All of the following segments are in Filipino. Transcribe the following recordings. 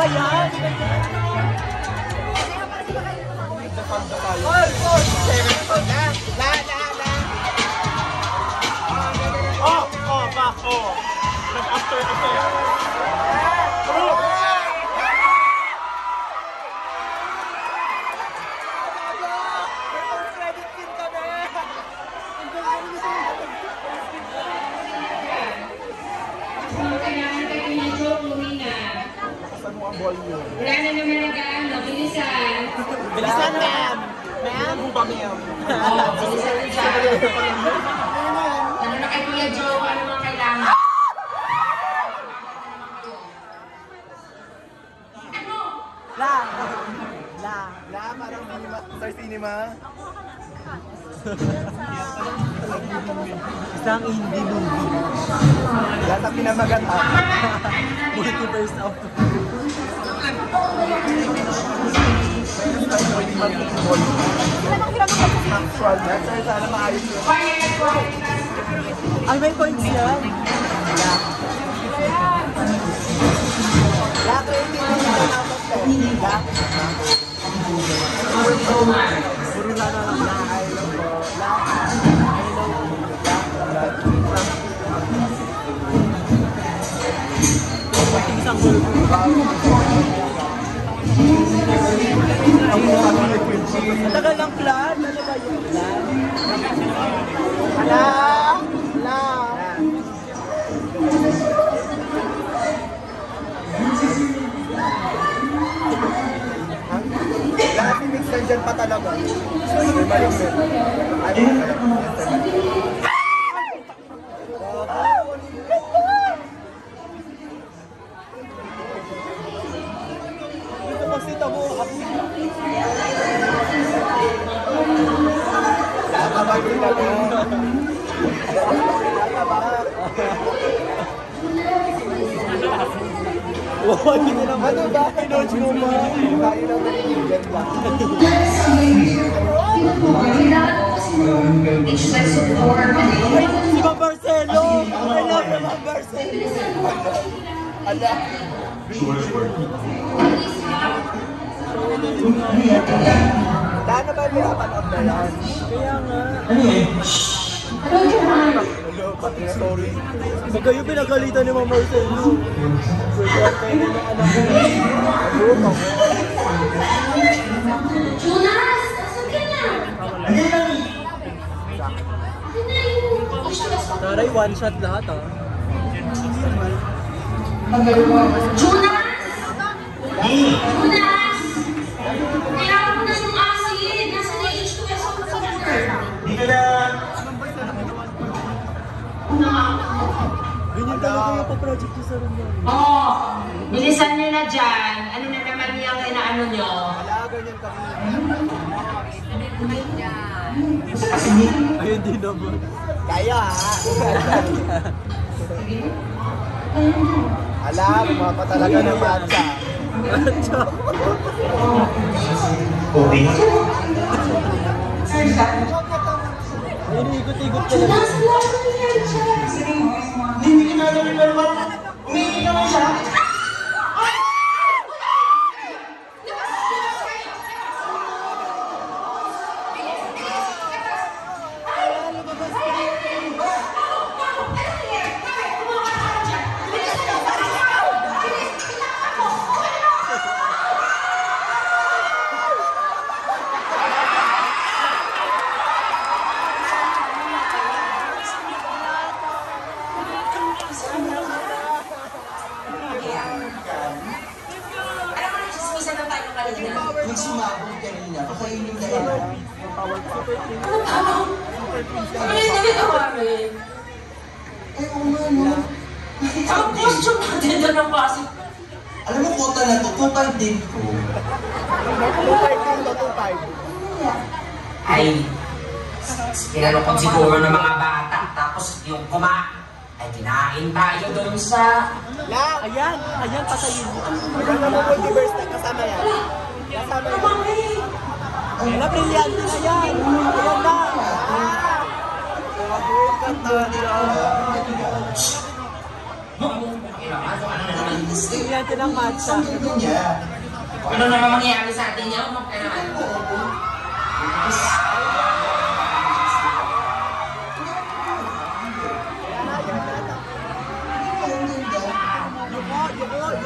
ba yan? After. Wala na naman nag-ano, bilisan. Bilisan, ma'am. Ma'am? Bilisan siya. Ano na kay Kuya Joe, ano mga kailangan? Parang Star Cinema. Isang indie movie. Lahat ang pinamaganda. Multiverse of Sana maayos yun. Ay, may points yan. Lahat yung hindi na puro na lang na I love you. Isang tagal ng plan. Ano ba yung plan? Hala! Lahat ni Mix nandyan pa talaga. May malimit. Ano na talaga? Dito magsita mo. Nakabag din ako. Nakabag. Oo, hindi naman. Ano ba? Pinodge mo ba? Tayo lang naninigan lang. Si Ma'am Marcelo! I love you, Ma'am Marcelo! Ala. Daan na ba pinapanood na yan? Kaya nga. Hello, pati na sorry. Pag kayo pinagalitan ni Ma'am Marcelo. Kaya pwede na anak ko. Ano? Jonas! Asan ka na? Taray, one shot lahat ah. Jonas! Jonas! Kailangan mo na yung acid. Nasaan na H2SO container? Dito na. Ganyan talaga yung pa-project ko sa room niya. Oo. Bilisan nyo na dyan. Ano na naman yung inaano nyo? Wala, ganyan kami. Ayun din naman. Kaya ha. Ala, gumapa talaga ng matcha. Matcha. Iniikot-ikot ka lang. Jonas, wala ko na yan siya. Hindi kinalamin na naman. Umiingi naman siya. Yung sumabog kanina, kakainin na yan. Ano yung ginagawa rin? Eh, oo nga, no? Ang costume natin doon ng Pasig. Alam mo, kota na to, 2.5 din ko. 2.5. Ay, kinalukot siguro ng mga bata. Tapos yung ay kinain tayo doon sa... Ayan, patayin mo. Ayan na mo multiverse na kasama yan. Kasama yan. Wala, brilyante na yan. Ayan na. Ano na naman Bigyan natin ng matcha. Sabi niya. Ano naman mangyayari sa atin niya? Ano ka naman?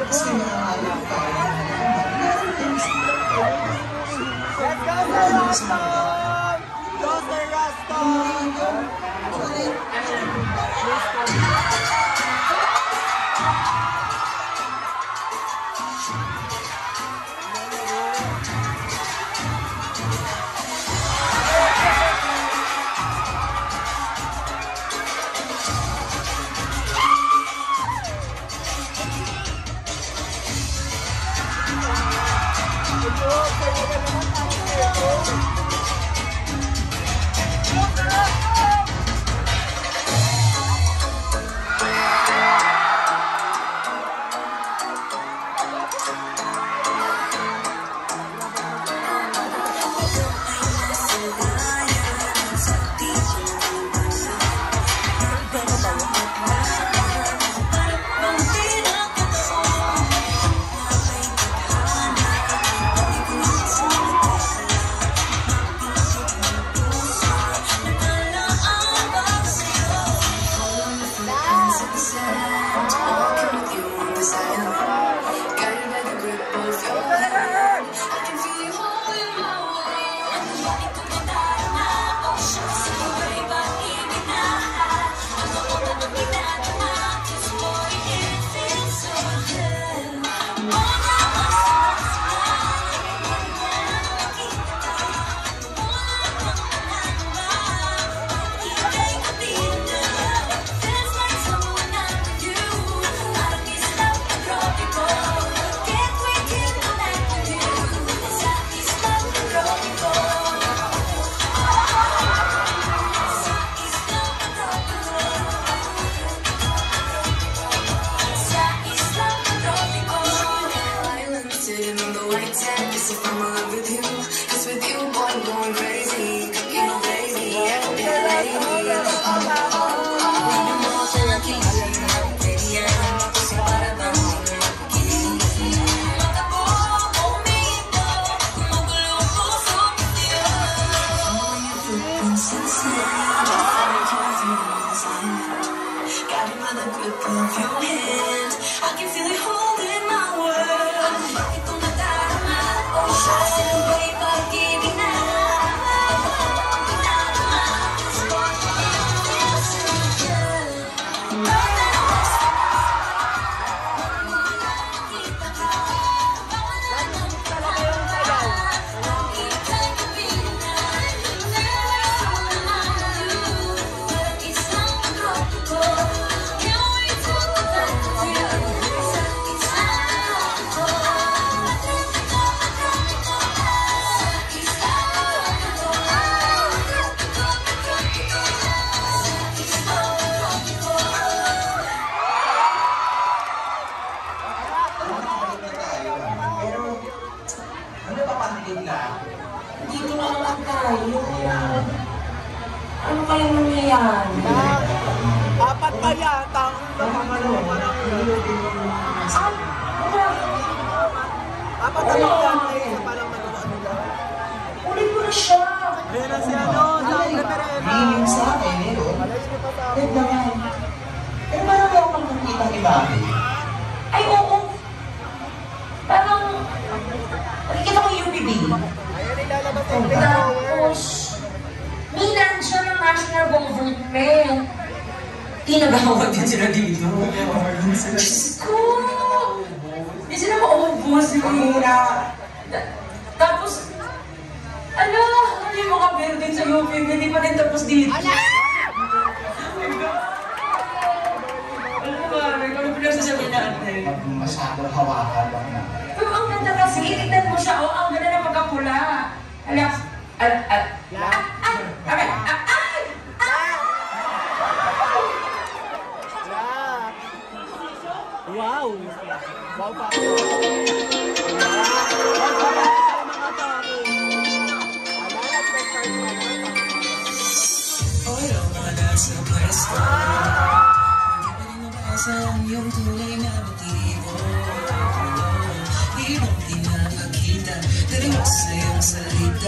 Kasi nakakalap ka. Let's go, Sir Raston! Go, Sir Raston! Dito na lang tayo. Ano kaya nangyayari? Apat pa yata ang pangalawa pa lang. Ay, wala. Apat pa lang yata isa pa lang nagawa nila. Ulit ko na siya. Ayan na si ano, sa referenda. Hiling sa akin, Malays niyo pa sa ako. Wait naman. Pero parang ako magkakita ni Bobby. Ay, oo. Parang, nakikita ko yung UPB. Ayan, ilalabas yung pinagawa. Tapos, minan siya ng national government. Tinagawag din sila dito. Diyos ko! Hindi sila maubos. Tapos, ano yung mga building sa UP, hindi pa rin tapos dito. Ano ba? Ano pinagsasabihin natin? Masyadong hawakan lang na. Pero ang ganda kasi, tignan mo siya, oh, ang ganda na pagkapula. Wow! Wow pa! Wow pa ba sa mga tao? Oyo mga nasa pwesto, hindi pa rin nabasa ang iyong tunay na motibo.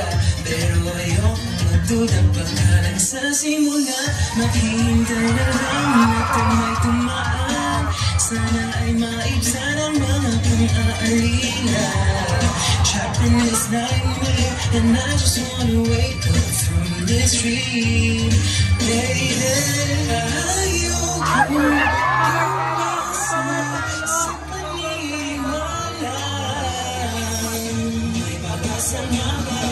ka, pero ayokong magduda. Baka lang sa simula, maghihintay na lang na may tumaan. Sana ay maibsan ang mga pang-aalila. Trapped in this nightmare, and I just wanna wake up from this dream. Baby, ayoko umasa sa paniniwala. May pag-asa nga ba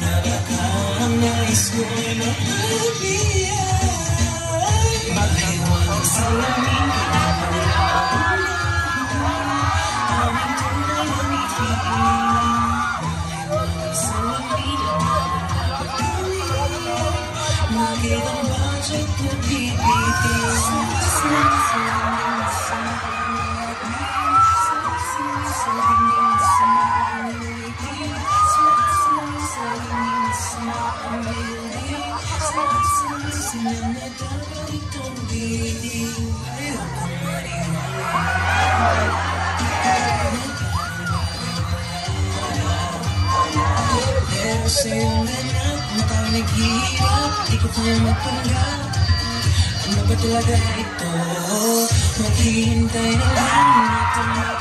na baka ang nais ko'y mapapiyay? Maghiwalang salamin, aming tunay na ngiti. Maghiwalang salamin, bakit ang budget na pipitin? Pero sa'yo na lang, matang naghihirap, di ko kaya magpanggap. Ano ba talaga ito? Maghihintay na lang na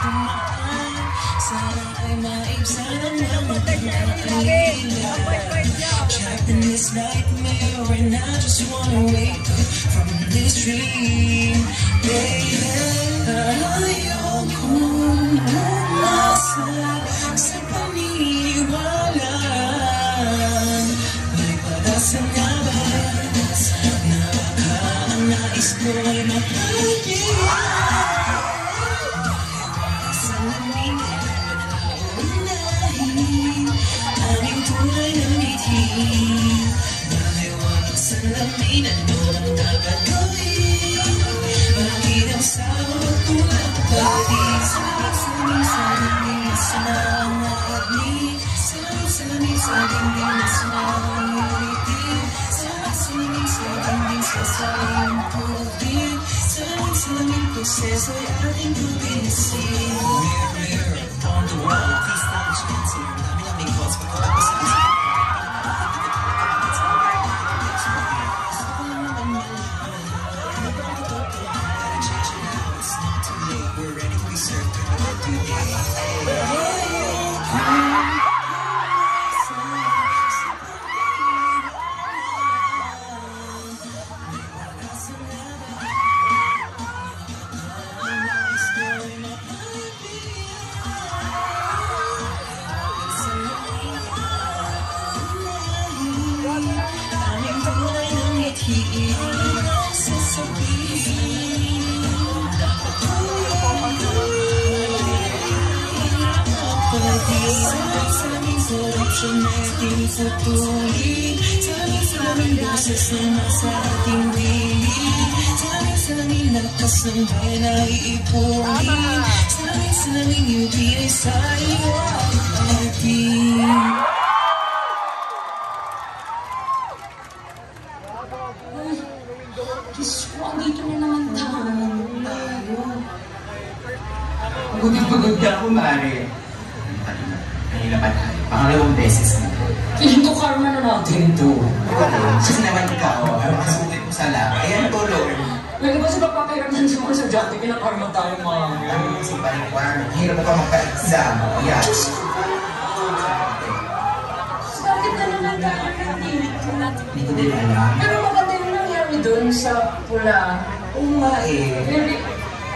tumataan. Sana ay maibsan ang mga pag-aalila. Trapped in this nightmare, and I just wanna wake up from this dream. Baby, ayokong umasa sa paniniwala. May pag-asa nga ba na baka ang nais ko'y mapapiyay? Salamin na unahin, aming tunay na ngiti. Dahil walang salamin, ano ang dapat gawin? Bakit ang sawa kulang pati? Salamin sa dingding na sumangagni. Salamin sa dingding na sumangagni. Salamin sa dingding sa sayang tubig. Salamin proseso'y ating pagbilisin. Mirror, mirror on the wall, please stop chancing. Dami naming thoughts, pagkakapos sa isip. We're ready to be served aming tunay ng ngiti. Salaming sarap siya na ating putulin. Salaming boses na nasa ating dilim. Salaming lakas ng bayan na iipunin. Salaming ibigay sa iyo ang ating. Diyos ko, andito na naman tayo. Pagod ka ako, Mare. Kanina pa tayo. Pangalawang beses na. Feeling ko karma na natin ito. Kasi naman ikaw, ang masulit mo sa laba. Ayan po, Lord. Lagi ba sa papakiramdan sa mga sadyate, pinakarma tayo mga. Ang isip pa rin, hirap pa magka-exam. Ayan. Bakit na naman tayo nandito? Hindi ko din alam. Pero maganda yung nangyari doon sa pula. Oo nga eh. Very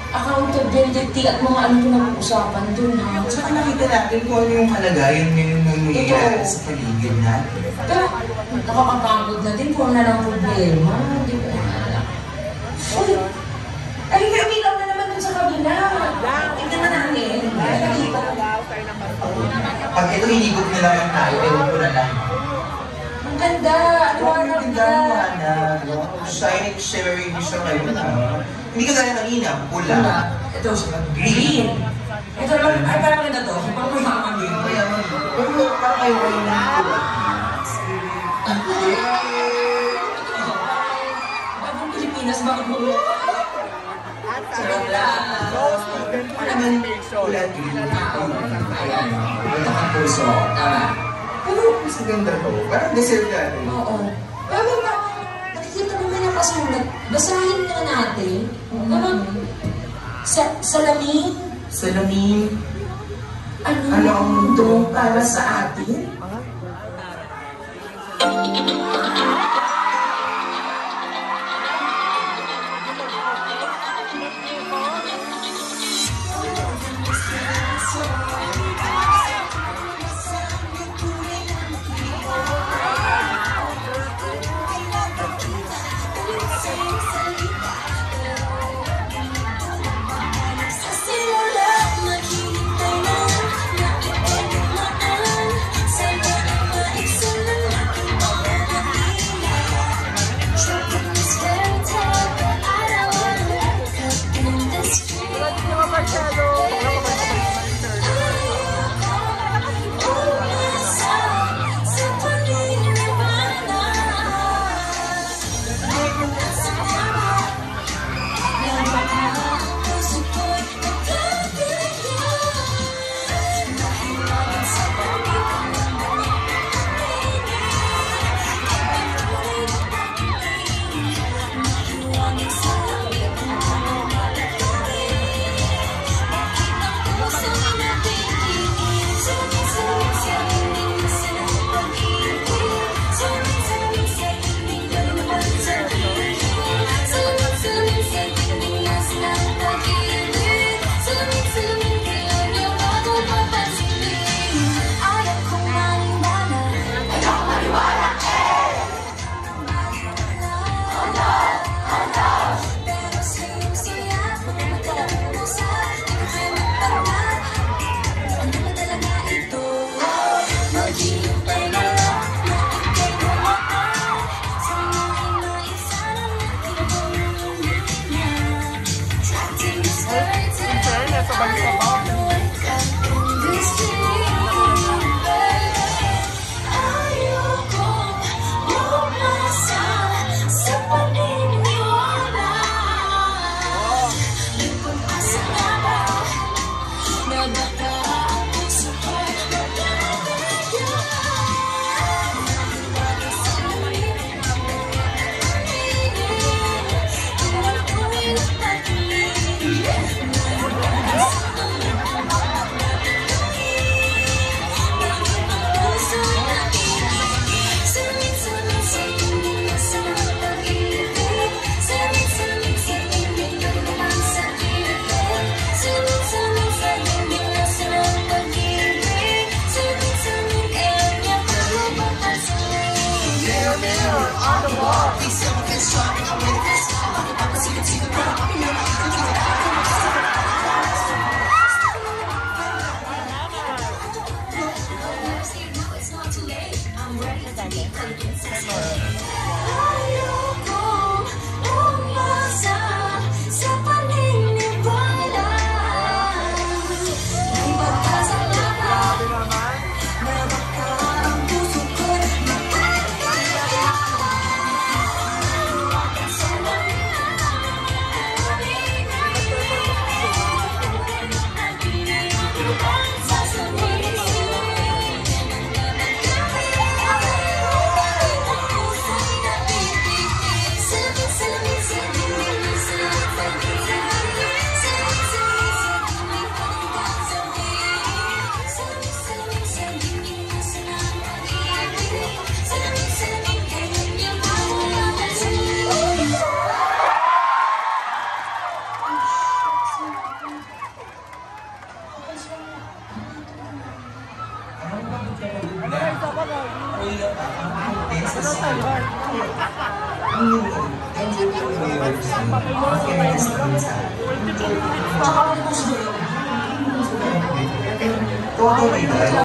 accountability at mga ano pinag-uusapan doon ha. Saka nakita natin kung ano yung kalagayan ng nangyayari sa paligid natin. Pero nakakapagod na din kung ano ng problema. Hindi ko na alam. Uy! Ay, may umilaw na naman dun sa kabila. Tignan na natin. Ay, nakita. Pag ito hinigot na naman tayo, ewan ko na lang. Ang ganda! Liwanag na! Shining, shimmering siya ngayon. Hindi ka gaya kanina, pula. Ito, green. Ito naman, ay parang maganda to. Parang may mga green. Pero parang kayo kayo na pula. Bagong Pilipinas, bakit mo? Sarap lang. Parang pula, green. Ayan. Ito ang puso. Tama. Pero mas maganda to. Parang deserve natin. Oo. Pero nakikita mo may nakasulat. Basahin nga natin. Salamin? Salamin, ano ang mundo para sa atin? Todo